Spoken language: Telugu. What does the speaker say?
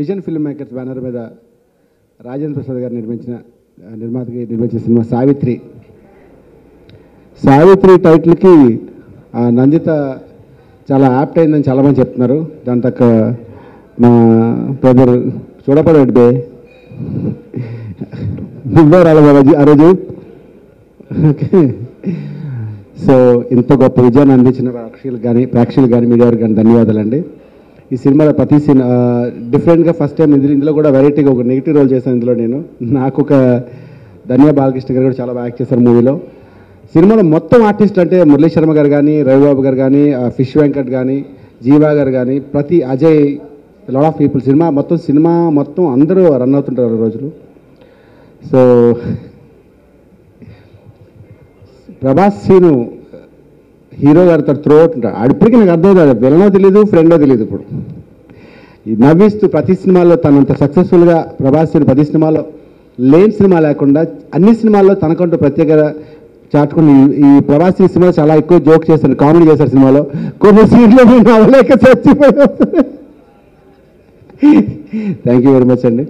విజన్ ఫిల్మ్ మేకర్స్ బ్యానర్ మీద రాజేంద్ర ప్రసాద్ గారు నిర్మాతకి నిర్మించిన సినిమా సావిత్రి. సావిత్రి టైటిల్కి నందిత చాలా యాప్ట్ అయిందని చాలామంది చెప్తున్నారు. దాని తక్క మా బ్రదర్ చూడపడండి బే నువ్వే రాలేదు ఆ రోజు. ఓకే, సో ఇంత గొప్ప విజయాన్ని అందించిన ప్రేక్షకులు కానీ మీడియా కానీ ధన్యవాదాలండి. ఈ సినిమాలో ప్రతి సీన్ డిఫరెంట్గా ఫస్ట్ టైం ఇందులో కూడా వెరైటీగా ఒక నెగిటివ్ రోల్ చేశాను. ఇందులో నాకు ఒక ధన్య బాలకృష్ణ గారు కూడా చాలా బాగా యాక్ట్ చేశారు మూవీలో. సినిమాలో మొత్తం ఆర్టిస్టులు అంటే మురళీ శర్మ గారు కానీ, రవిబాబు గారు కానీ, ఫిష్ వెంకట్ కానీ, జీవా గారు కానీ, ప్రతి Ajay, lot of people cinema మొత్తం అందరూ రన్ అవుతుంటారు రోజులు. సో ప్రభాస్ సీను హీరో గారితో త్రో అవుట్ ఉంటాడు. అడిప్పటికీ నాకు అర్థం కాదు, విలనో తెలియదు, ఫ్రెండో తెలియదు. ఇప్పుడు నవ్విస్తూ ప్రతి సినిమాలో తనంత సక్సెస్ఫుల్గా ప్రభాస్ ప్రతి సినిమాలో లేని సినిమా లేకుండా అన్ని సినిమాల్లో తనకంటూ ప్రత్యేక చాటుకుని ఈ ప్రభాస్ సినిమాలో చాలా ఎక్కువ జోక్ చేశారు, కామెడీ చేశారు. సినిమాలో కొన్ని సీన్లో నేను నవ్వలేక చచ్చిపోయాను. థ్యాంక్ యూ వెరీ మచ్ అండి.